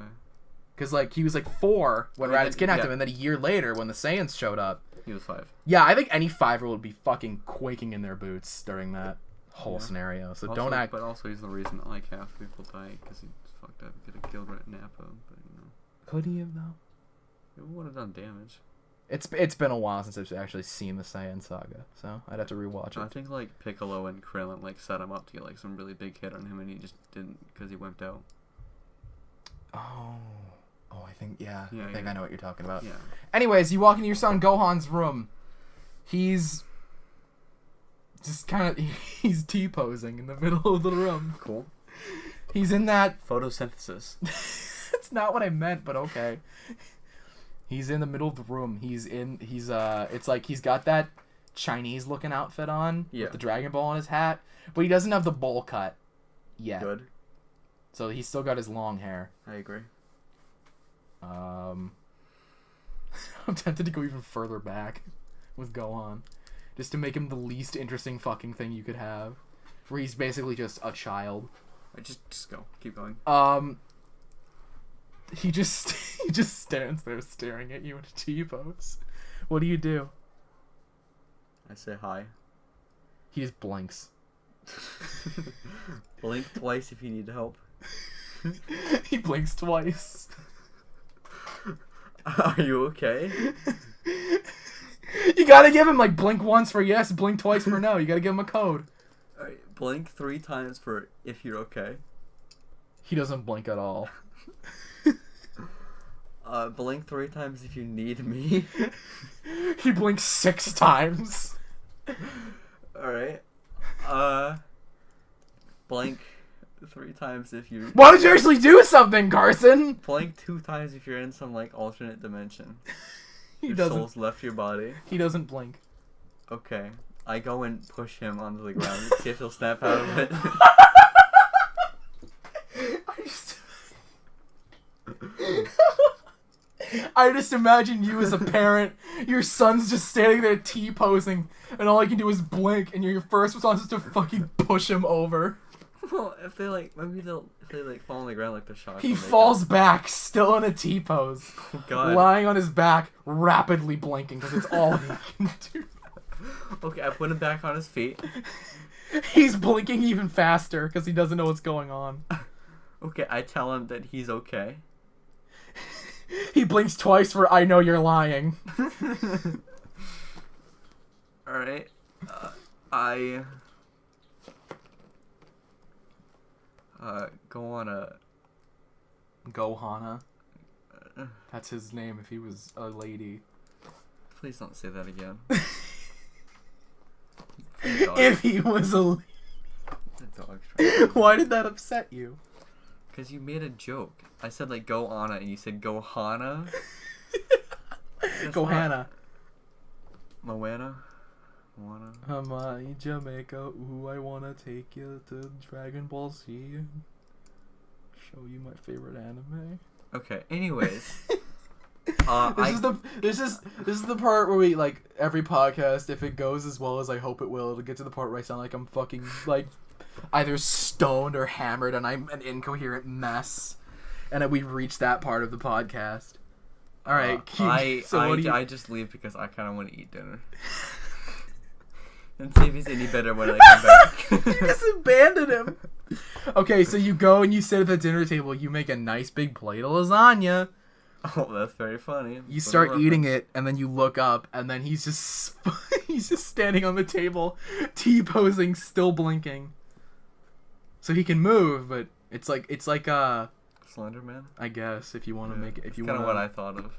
Because, like, he was, like, 4 when Raditz kidnapped him, and then a year later, when the Saiyans showed up... He was 5. Yeah, I think any 5-year-old would be fucking quaking in their boots during that whole scenario, so also, don't act... But also, he's the reason that, like, half people died, because he fucked up. He could have killed Nappa, but, you know. Could he have, though? It would have done damage. It's been a while since I've actually seen the Saiyan saga, so I'd have to rewatch it. I think, like, Piccolo and Krillin, like, set him up to get, like, some really big hit on him, and he just didn't, because he wimped out. Oh, I think I know what you're talking about. Yeah. Anyways, you walk into your son Gohan's room. He's just kind of he's T-posing in the middle of the room. Cool. He's in that photosynthesis. That's not what I meant, but okay. He's in the middle of the room. It's like he's got that Chinese looking outfit on with the Dragon Ball on his hat, but he doesn't have the bowl cut yet. Good. So he's still got his long hair. I agree. I'm tempted to go even further back with Gohan, just to make him the least interesting fucking thing you could have, where he's basically just a child. Just go. Keep going. He just stands there staring at you in a T-pose. What do you do? I say hi. He just blinks. Blink twice if you need help. He blinks twice. Are you okay? You gotta give him like blink once for yes, blink twice for no. You gotta give him a code. Alright, blink 3 times for if you're okay. He doesn't blink at all. Blink 3 times if you need me. He blinks 6 times. Alright. Blink 3 times if you... Why don't you actually do something, Carson? Blink 2 times if you're in some, like, alternate dimension. Your soul's left your body. He doesn't blink. Okay. I go and push him onto the ground and see if he'll snap out of it. I just imagine you as a parent. Your son's just standing there T-posing, and all he can do is blink, and your first response is to fucking push him over. Well, if they fall on the ground like they're shocked. He falls back, still in a T-pose. Oh, God. Lying on his back, rapidly blinking, because it's all he can do. Okay, I put him back on his feet. He's blinking even faster, because he doesn't know what's going on. Okay, I tell him that he's okay. He blinks twice for I know you're lying. Alright. I... go on a... Gohana. That's his name if he was a lady. Please don't say that again. If he was a lady. The dog's trying to... Why did that upset you? Because you made a joke. I said, like, go Anna, and you said go Hana. Gohana. Moana? Moana? Hawaii, Jamaica. Ooh, I wanna take you to Dragon Ball Z and show you my favorite anime. Okay, anyways. This is the part where we, like, every podcast, if it goes as well as I hope it will, it'll get to the part where I sound like I'm fucking, like, either stoned or hammered and I'm an incoherent mess. And then we reach that part of the podcast. Alright, I just leave because I kind of want to eat dinner. And see if he's any better when I come back. You just abandoned him. Okay, so you go and you sit at the dinner table. You make a nice big plate of lasagna. Oh, that's very funny. You start eating it, and then you look up, and then he's just standing on the table, T-posing, still blinking. So he can move, but it's like Slender Man. I guess if you want to make it, if you want. want. Kind of what I thought of.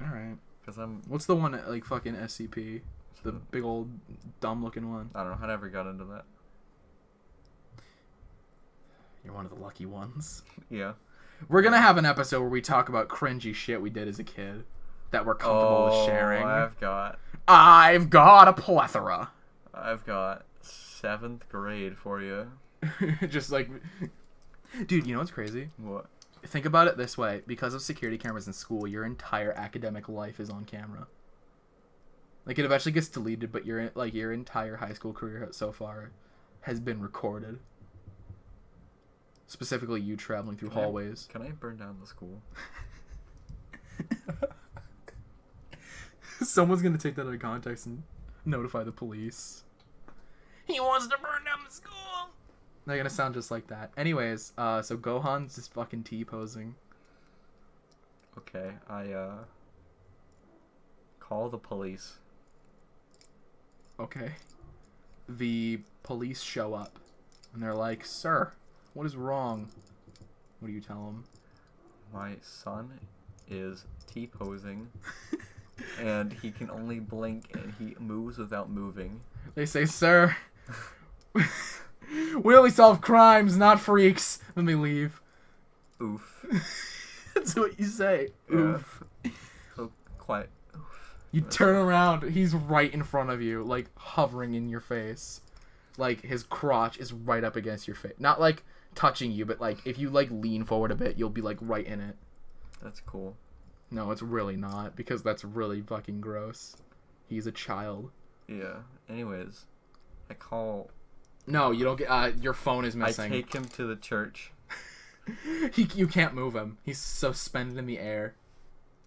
All right. Because I'm. What's the one like fucking SCP? The big old dumb looking one. I don't know. I never got into that. You're one of the lucky ones. Yeah. We're gonna have an episode where we talk about cringy shit we did as a kid that we're comfortable with sharing. I've got a plethora. I've got 7th grade for you. Just like, dude, you know what's crazy? What? Think about it this way: because of security cameras in school, your entire academic life is on camera. Like, it eventually gets deleted, but your entire high school career so far has been recorded. Specifically, you traveling through hallways. Can I burn down the school? Someone's gonna take that out of context and notify the police. He wants to burn down the school! They're gonna sound just like that. Anyways, so Gohan's just fucking T-posing. Okay, I, call the police. Okay. The police show up, and they're like, "Sir, what is wrong?" What do you tell them? My son is T-posing, and he can only blink, and he moves without moving. They say, "Sir, we only solve crimes, not freaks." Then they leave. Oof. That's what you say. Yeah. Oof. So quiet. You turn around, he's right in front of you, like hovering in your face. Like his crotch is right up against your face. Not like touching you, but like if you like lean forward a bit, you'll be like right in it. That's cool. No, it's really not, because that's really fucking gross. He's a child. Yeah. Anyways, I call. No, you don't get. Your phone is missing. I take him to the church. You can't move him. He's suspended in the air.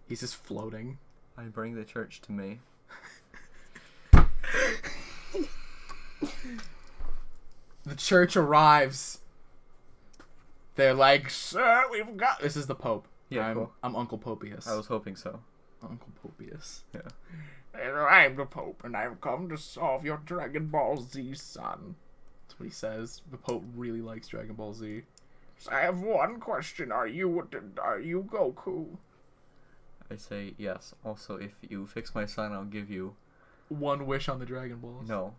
He's just floating. I bring the church to me. The church arrives. They're like, "Sir, we've got..." This is the Pope. Yeah, cool. I'm Uncle Popius. I was hoping so. Uncle Popius. Yeah. I'm the Pope, and I've come to solve your Dragon Ball Z, son. That's what he says. The Pope really likes Dragon Ball Z. So I have one question. Are you Goku? I say yes. Also, if you fix my son, I'll give you... One wish on the Dragon Balls? No.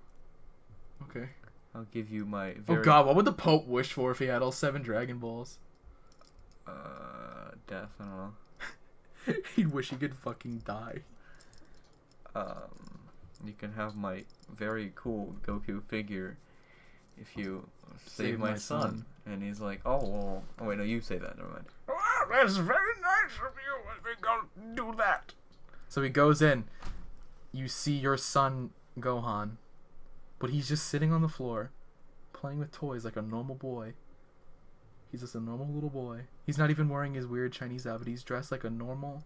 Okay. I'll give you my very... Oh god, what would the Pope wish for if he had all 7 Dragon Balls? Death, I don't know. He'd wish he could fucking die. You can have my very cool Goku figure if you save my son. And he's like, oh, well... Oh, wait, no, you say that. Never mind. Wow, that's very nice of you. I think I'll do that. So he goes in. You see your son, Gohan. But he's just sitting on the floor, playing with toys like a normal boy. He's just a normal little boy. He's not even wearing his weird Chinese outfit. He's dressed like a normal,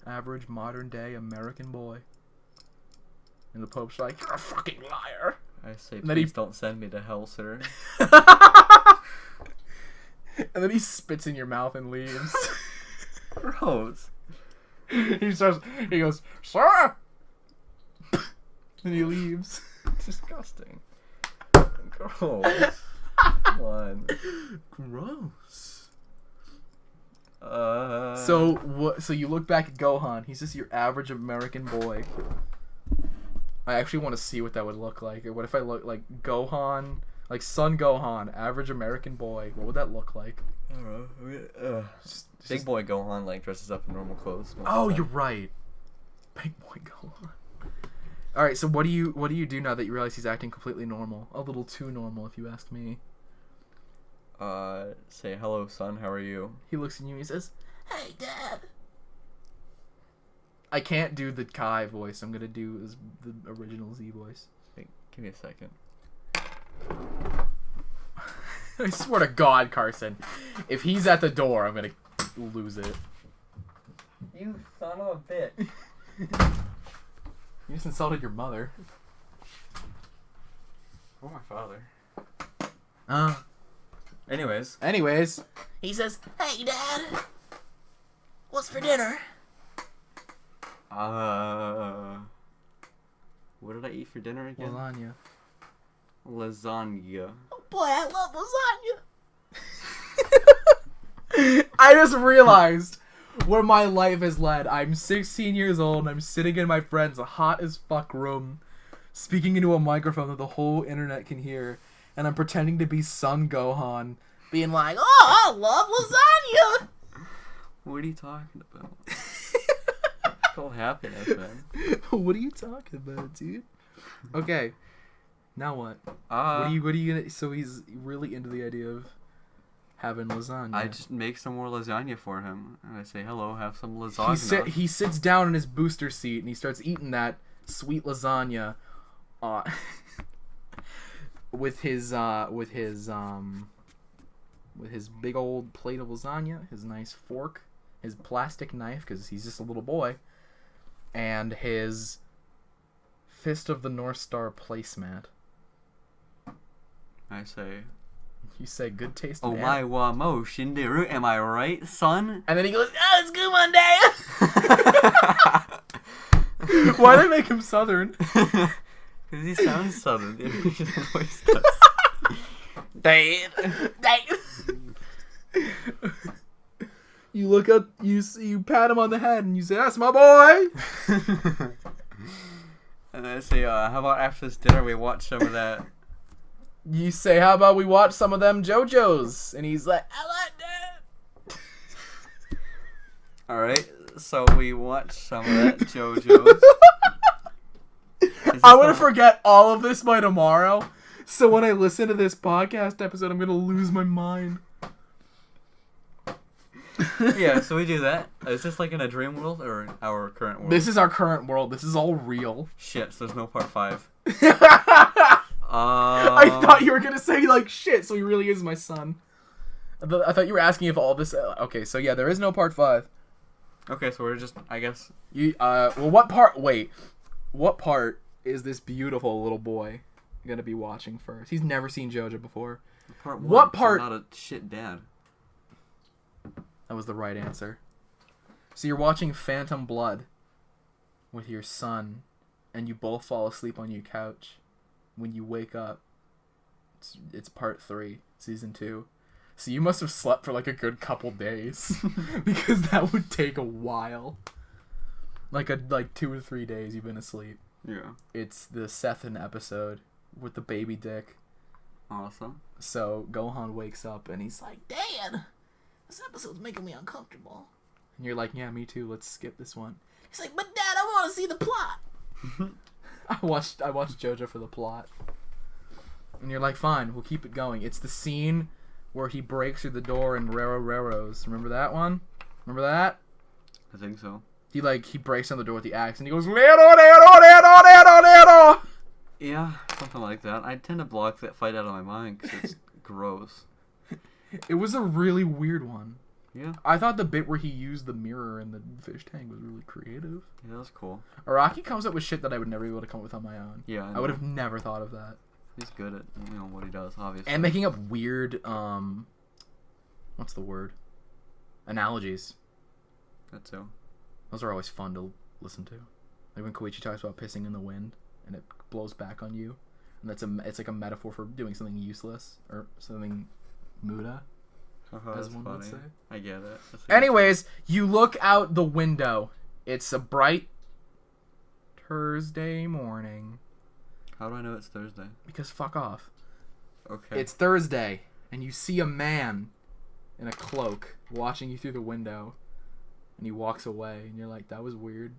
average, modern-day American boy. And the Pope's like, "You're a fucking liar." I say, please don't send me to hell, sir. And then he spits in your mouth and leaves. Gross. He goes, "Sir!" And he leaves. Disgusting. Gross. Come on. Gross. So So you look back at Gohan. He's just your average American boy. I actually want to see what that would look like. What if I look like Gohan, like Son Gohan, average American boy? What would that look like? I don't know. Big boy Gohan like dresses up in normal clothes. Oh, you're right. Big boy Gohan. All right, so what do you do now that you realize he's acting completely normal? A little too normal, if you ask me. Say hello, son. How are you? He looks at you and he says, "Hey, Dad." I can't do the Kai voice. I'm gonna do the original Z voice. Wait, give me a second. I swear to God, Carson, if he's at the door, I'm gonna lose it. You son of a bitch. You just insulted your mother. For my father. Uh. Anyways. He says, "Hey, Dad. What's for dinner?" What did I eat for dinner again? Lasagna. Oh boy, I love lasagna. I just realized where my life has led. I'm 16 years old and I'm sitting in my friend's hot as fuck room, speaking into a microphone that the whole internet can hear, and I'm pretending to be Son Gohan, being like, "Oh, I love lasagna." What are you talking about? Call happiness, man. What are you talking about, dude? Okay, now what? What are you gonna? So he's really into the idea of having lasagna. I just make some more lasagna for him, and I say, "Hello, have some lasagna." He sits down in his booster seat and he starts eating that sweet lasagna, with his big old plate of lasagna, his nice fork, his plastic knife because he's just a little boy, and his Fist of the North Star placemat. I say, You say good taste. "Oh my wa mo shinderu, am I right, son?" And then he goes, "Oh, it's good one day." Why did I make him Southern? Because he sounds Southern. Dad. You look up, you pat him on the head, and you say, "That's my boy." And I say, "How about after this dinner we watch some of that?" You say, "How about we watch some of them JoJo's?" And he's like, "I like that." All right, so we watch some of that JoJo's. I'm gonna forget all of this by tomorrow. So when I listen to this podcast episode, I'm gonna lose my mind. Yeah, so we do that. Is this like in a dream world or our current world? This is our current world. This is all real. Shit, so there's no part 5. I thought you were gonna say like shit. So he really is my son. I thought you were asking if all this. Okay, so yeah, there is no part 5. Okay, so we're just, I guess. Well, what part? Wait, what part is this beautiful little boy gonna be watching first? He's never seen JoJo before. Part 1. What part? So not a shit dad. That was the right answer. So you're watching Phantom Blood with your son, and you both fall asleep on your couch. When you wake up, it's part 3, season 2. So you must have slept for like a good couple days, because that would take a while. Like 2 or 3 days you've been asleep. Yeah. It's the Sethan episode with the baby dick. Awesome. So Gohan wakes up and he's like, "Dad, this episode's making me uncomfortable." And you're like, "Yeah, me too. Let's skip this one." He's like, "But Dad, I want to see the plot." I watched JoJo for the plot. And you're like, "Fine, we'll keep it going." It's the scene where he breaks through the door in Raros. Remember that one? Remember that? I think so. He breaks down the door with the axe and he goes, "Lero." Yeah, something like that. I tend to block that fight out of my mind because it's gross. It was a really weird one. Yeah. I thought the bit where he used the mirror in the fish tank was really creative. Yeah, that was cool. Araki comes up with shit that I would never be able to come up with on my own. Yeah, I would have never thought of that. He's good at what he does, obviously. And making up weird, what's the word? Analogies. That too. Those are always fun to listen to. Like when Koichi talks about pissing in the wind and it blows back on you, and it's like a metaphor for doing something useless or something muda. As one would say. I get it. Anyways, you look out the window. It's a bright Thursday morning. How do I know it's Thursday? Because fuck off. Okay. It's Thursday, and you see a man in a cloak watching you through the window, and he walks away, and you're like, "That was weird."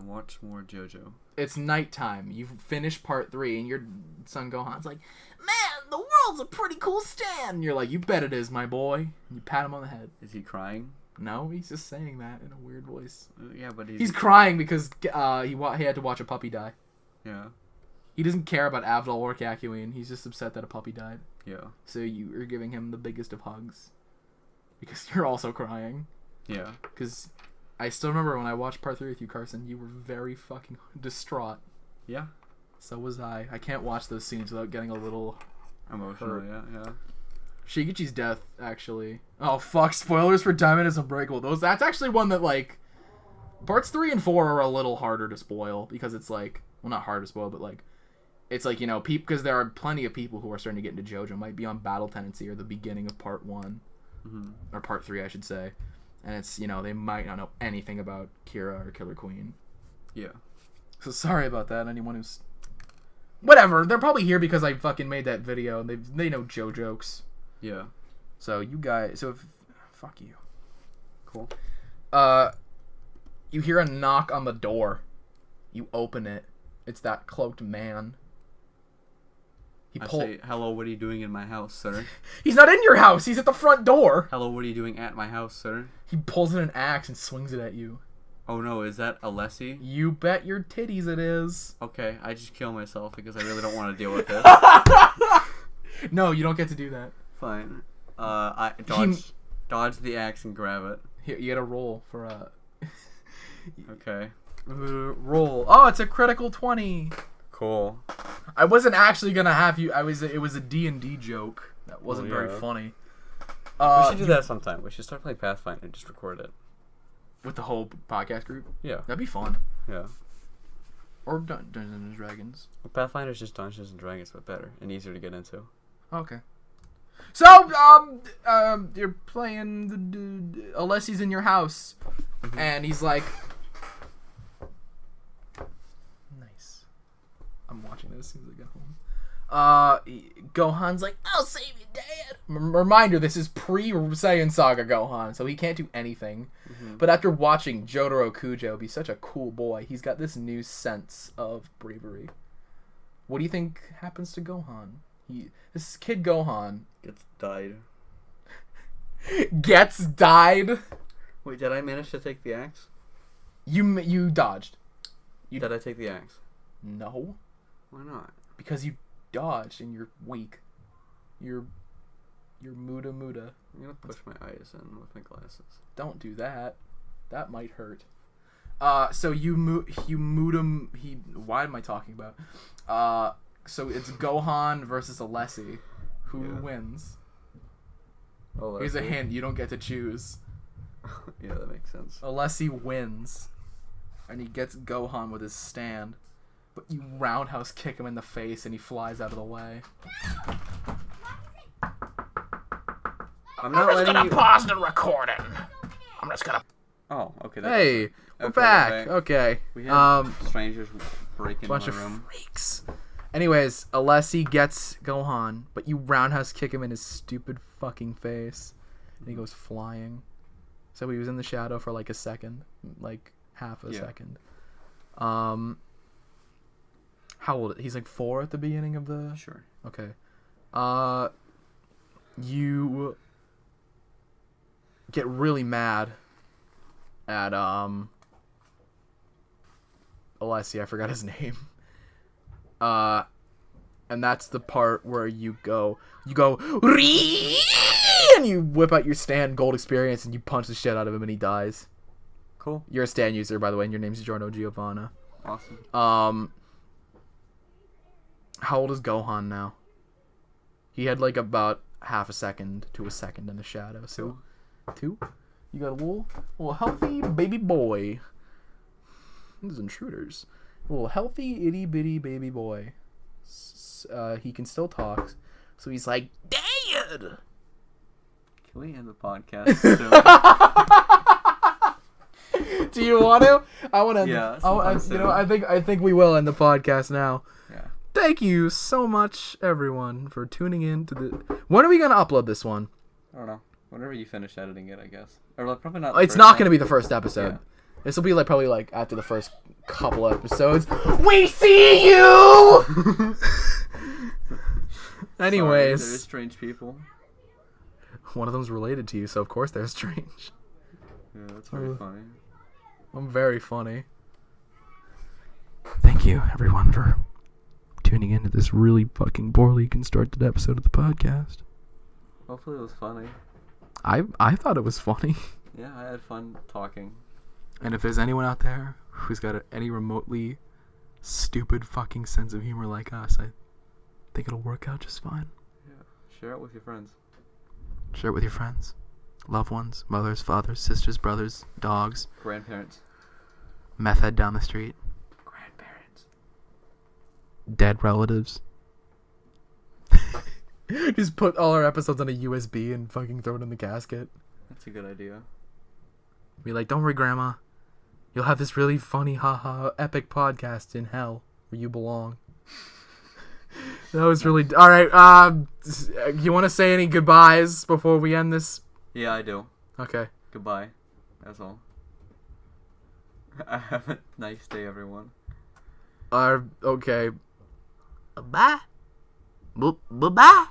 Watch more JoJo. It's nighttime. You've finished part 3, and your son Gohan's like, "Man, the world's a pretty cool stand." And you're like, "You bet it is, my boy." And you pat him on the head. Is he crying? No, he's just saying that in a weird voice. Yeah, but he's crying because he had to watch a puppy die. Yeah. He doesn't care about Avdol or Kakyoin. He's just upset that a puppy died. Yeah. So you're giving him the biggest of hugs. Because you're also crying. Yeah. Because I still remember when I watched part 3 with you, Carson, you were very fucking distraught. Yeah. So was I. I can't watch those scenes without getting a little Emotional, hurt. yeah. Shigechi's death, actually. Oh, fuck. Spoilers for Diamond is Unbreakable. That's actually one that, like... Parts 3 and 4 are a little harder to spoil, because it's, like... Well, not hard to spoil, but, like... It's, like, you know, because there are plenty of people who are starting to get into JoJo. Might be on Battle Tendency or the beginning of Part 1. Mm-hmm. Or Part 3, I should say. And it's, you know, they might not know anything about Kira or Killer Queen. Yeah. So sorry about that, anyone who's... Whatever, they're probably here because I fucking made that video, and they know Joe jokes. Yeah. So you guys... So if... Fuck you. Cool. You hear a knock on the door. You open it. It's that cloaked man. I say, hello, what are you doing in my house, sir? He's not in your house! He's at the front door! Hello, what are you doing at my house, sir? He pulls in an axe and swings it at you. Oh no, is that Alessi? You bet your titties it is. Okay, I just kill myself because I really don't want to deal with this. No, you don't get to do that. Fine. I dodge the axe and grab it. Here, you gotta roll for Okay. roll. Oh, it's a critical 20. Cool. I wasn't actually gonna have you. It was a D&D joke. That wasn't very funny. We should do that sometime. We should start playing Pathfinder and just record it. With the whole podcast group? Yeah. That'd be fun. Yeah. Or Dungeons and Dragons. Well, Pathfinder's just Dungeons and Dragons, but better and easier to get into. Okay. So, you're playing Alessi's in your house, and he's like, nice. I'm watching this as soon as I get home. Gohan's like, I'll save you, Dad. Reminder, this is pre-Saiyan Saga Gohan, so he can't do anything. Mm-hmm. But after watching Jotaro Kujo be such a cool boy, he's got this new sense of bravery. What do you think happens to Gohan? This kid Gohan gets died. Gets died? Wait, did I manage to take the axe? You dodged. Did I take the axe? No. Why not? Because you dodged and you're weak. You're muda. I'm gonna push my eyes in with my glasses. Don't do that. That might hurt. So why am I talking about? So it's Gohan versus Alessi. Who wins? Alessi. Here's a hint, you don't get to choose. Yeah, that makes sense. Alessi wins. And he gets Gohan with his stand. But you roundhouse kick him in the face and he flies out of the way. I'm not letting you... pause the recording. I'm just gonna... Oh, okay. Hey, we're back. Okay. We had strangers break into my room. Bunch of freaks. Anyways, Alessi gets Gohan, but you roundhouse kick him in his stupid fucking face. And he goes flying. So he was in the shadow for like a second. Like half a second. How old? He's like 4 at the beginning of the... Sure. Okay. You get really mad at Alessi, I forgot his name. And that's the part where you go Ree! And you whip out your Stan Gold Experience and you punch the shit out of him and he dies. Cool. You're a Stan user, by the way, and your name's Giorno Giovanna. Awesome. How old is Gohan now? He had like about half a second to a second in the shadow. So, 2? You got a little healthy baby boy. These intruders. A little healthy itty bitty baby boy. He can still talk. So he's like, Dad! Can we end the podcast? Do you want to? I want to. Yeah. I think we will end the podcast now. Yeah. Thank you so much, everyone, for tuning in to the. When are we gonna upload this one? I don't know. Whenever you finish editing it, I guess. Or like, probably not. It's not gonna be the first episode. Yeah. This will be probably after the first couple episodes. We see you. Anyways, Sorry, there's strange people. One of them's related to you, so of course they're strange. Yeah, that's very funny. I'm very funny. Thank you, everyone, for tuning in to this really fucking poorly constructed episode of the podcast. Hopefully it was funny. I thought it was funny. Yeah, I had fun talking. And if there's anyone out there who's got any remotely stupid fucking sense of humor like us, I think it'll work out just fine. Yeah. Share it with your friends. Share it with your friends, loved ones, mothers, fathers, sisters, brothers, dogs, Grandparents. meth head down the street, Grandparents. dead relatives. Just put all our episodes on a USB and fucking throw it in the casket. That's a good idea. Be like, don't worry, Grandma. You'll have this really funny, haha, epic podcast in hell where you belong. That was really... Alright, you want to say any goodbyes before we end this? Yeah, I do. Okay. Goodbye. That's all. Have a nice day, everyone. Okay. Bye. Bye-bye.